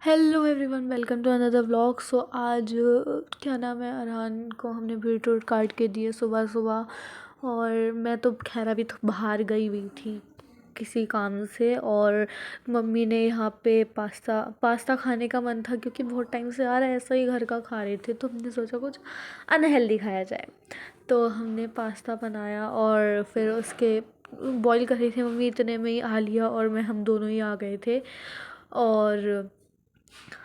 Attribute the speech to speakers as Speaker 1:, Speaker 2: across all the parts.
Speaker 1: Hello everyone, welcome to another vlog. So आज क्या नाम है, अरहान को हमने बीटरूट काट के दिए सुबह सुबह। और मैं तो खैर अभी तो बाहर गई हुई थी किसी काम से, और मम्मी ने यहाँ पे पास्ता पास्ता खाने का मन था क्योंकि बहुत टाइम से आ रहा है, ऐसा ही घर का खा रहे थे, तो हमने सोचा कुछ अनहेल्दी खाया जाए। तो हमने पास्ता बनाया और फिर उसके बॉईल कर रही थी मम्मी, इतने में ही आलिया और मैं हम दोनों ही आ गए थे। और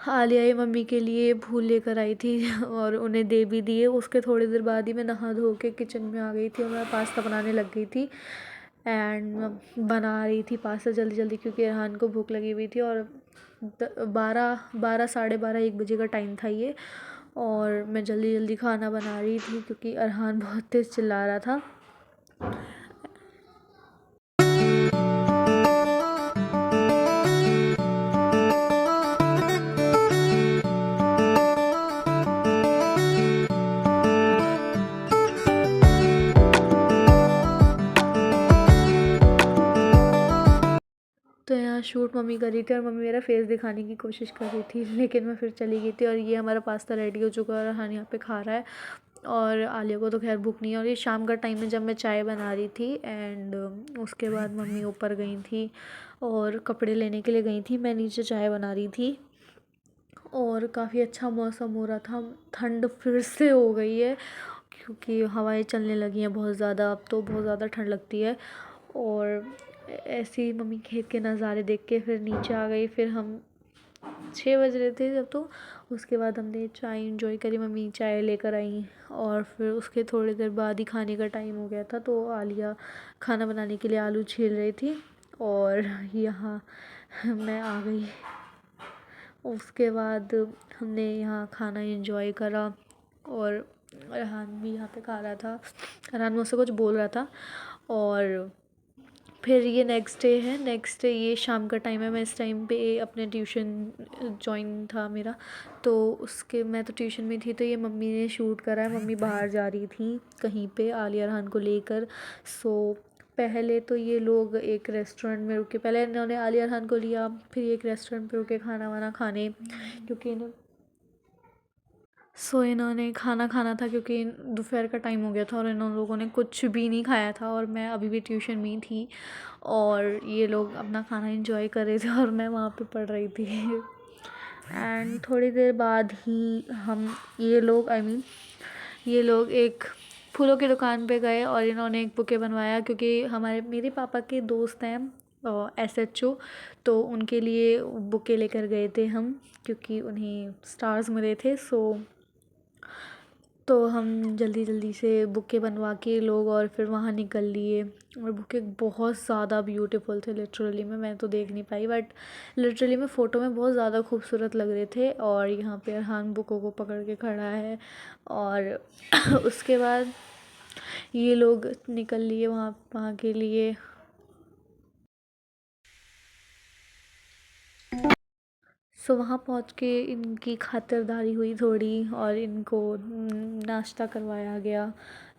Speaker 1: आलिया ही मम्मी के लिए फूल लेकर आई थी और उन्हें दे भी दिए। उसके थोड़ी देर बाद ही मैं नहा धो के किचन में आ गई थी और मैं पास्ता बनाने लग गई थी। एंड बना रही थी पास्ता जल्दी जल्दी क्योंकि अरहान को भूख लगी हुई थी। और 12 साढ़े 12 1 बजे का टाइम था ये, और मैं जल्दी जल्दी खाना बना रही थी क्योंकि अरहान बहुत तेज़ चिल्ला रहा था। तो यहाँ शूट मम्मी कर रही थी और मम्मी मेरा फेस दिखाने की कोशिश कर रही थी, लेकिन मैं फिर चली गई थी। और ये हमारा पास्ता रेडी हो चुका है और अरहान यहाँ पे खा रहा है। और आलिया को तो खैर भूख नहीं है। और ये शाम का टाइम है जब मैं चाय बना रही थी। एंड उसके बाद मम्मी ऊपर गई थी और कपड़े लेने के लिए गई थी, मैं नीचे चाय बना रही थी। और काफ़ी अच्छा मौसम हो रहा था, ठंड फिर से हो गई है क्योंकि हवाएं चलने लगी हैं बहुत ज़्यादा, अब तो बहुत ज़्यादा ठंड लगती है। और ऐसे ही मम्मी खेत के नज़ारे देख के फिर नीचे आ गई। फिर हम 6 बज रहे थे जब, तो उसके बाद हमने चाय इंजॉय करी, मम्मी चाय लेकर आई। और फिर उसके थोड़ी देर बाद ही खाने का टाइम हो गया था, तो आलिया खाना बनाने के लिए आलू छील रही थी और यहाँ मैं आ गई। उसके बाद हमने यहाँ खाना एंजॉय करा और अरहान भी यहाँ पे खा रहा था। अरहान मुझसे कुछ बोल रहा था। और फिर ये नेक्स्ट डे है, नेक्स्ट डे ये शाम का टाइम है। मैं इस टाइम पे अपने ट्यूशन जॉइन था मेरा, तो उसके मैं तो ट्यूशन में थी। तो ये मम्मी ने शूट करा है, मम्मी बाहर जा रही थी कहीं पे आलिया अरहान को लेकर। सो पहले तो ये लोग एक रेस्टोरेंट में रुके, पहले इन्होंने आलिया अरहान को लिया, फिर एक रेस्टोरेंट पे रुके खाना वाना खाने क्योंकि इन्होंने खाना खाना था क्योंकि दोपहर का टाइम हो गया था और इन लोगों ने कुछ भी नहीं खाया था। और मैं अभी भी ट्यूशन में ही थी और ये लोग अपना खाना एंजॉय कर रहे थे और मैं वहाँ पे पढ़ रही थी। एंड थोड़ी देर बाद ही हम ये लोग एक फूलों की दुकान पे गए और इन्होंने एक बुके बनवाया क्योंकि मेरे पापा के दोस्त हैं SHO, तो उनके लिए बुके लेकर गए थे हम क्योंकि उन्हें स्टार्स मिले थे। तो हम जल्दी जल्दी से बुके बनवा के लोग और फिर वहाँ निकल लिए। और बुके बहुत ज़्यादा ब्यूटीफुल थे, लिटरली में मैं तो देख नहीं पाई, बट लिटरली में फ़ोटो में बहुत ज़्यादा खूबसूरत लग रहे थे। और यहाँ पे अरहान बुकों को पकड़ के खड़ा है। और उसके बाद ये लोग निकल लिए वहाँ वहाँ के लिए। वहाँ पहुँच के इनकी खातिरदारी हुई थोड़ी और इनको नाश्ता करवाया गया।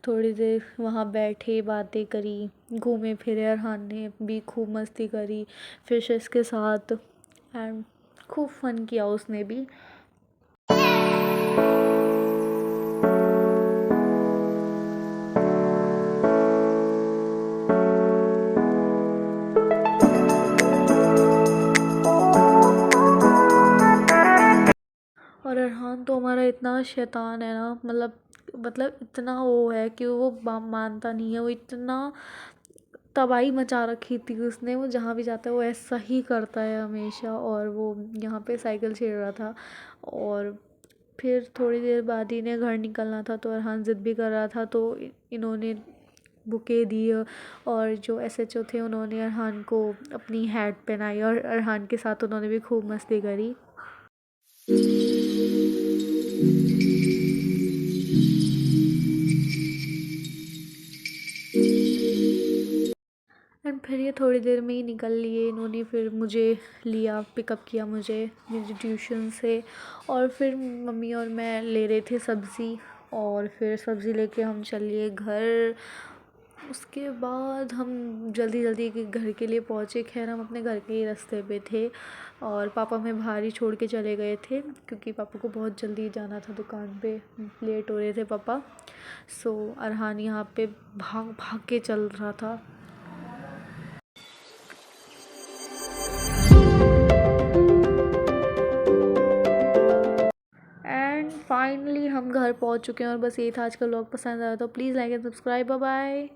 Speaker 1: थोड़ी देर वहाँ बैठे, बातें करी, घूमे फिरे। अरहान ने भी खूब मस्ती करी फिशेस के साथ एंड खूब फन किया उसने भी। और अरहान तो हमारा इतना शैतान है ना, मतलब इतना वो है कि वो मानता नहीं है। वो इतना तबाही मचा रखी थी उसने, वो जहाँ भी जाता है वो ऐसा ही करता है हमेशा। और वो यहाँ पे साइकिल छेड़ रहा था। और फिर थोड़ी देर बाद ही इन्हें घर निकलना था, तो अरहान ज़िद भी कर रहा था, तो इन्होंने बुके दिए। और जो SHO थे उन्होंने अरहान को अपनी हैट पहनाई और अरहान के साथ उन्होंने भी खूब मस्ती करी। एंड फिर ये थोड़ी देर में ही निकल लिए इन्होंने। फिर मुझे लिया, पिकअप किया मुझे मेरी ट्यूशन से। और फिर मम्मी और मैं ले रहे थे सब्ज़ी, और फिर सब्ज़ी लेके हम चल लिए घर। उसके बाद हम जल्दी जल्दी घर के लिए पहुँचे। खैर हम अपने घर के ही रास्ते पे थे और पापा हमें बाहर ही छोड़ के चले गए थे क्योंकि पापा को बहुत जल्दी जाना था दुकान पे, लेट हो रहे थे पापा। सो अरहान यहाँ पे भाग भाग के चल रहा था। एंड फाइनली हम घर पहुँच चुके हैं और बस यही था आज का व्लॉग। पसंद आया तो please like and subscribe. Bye bye.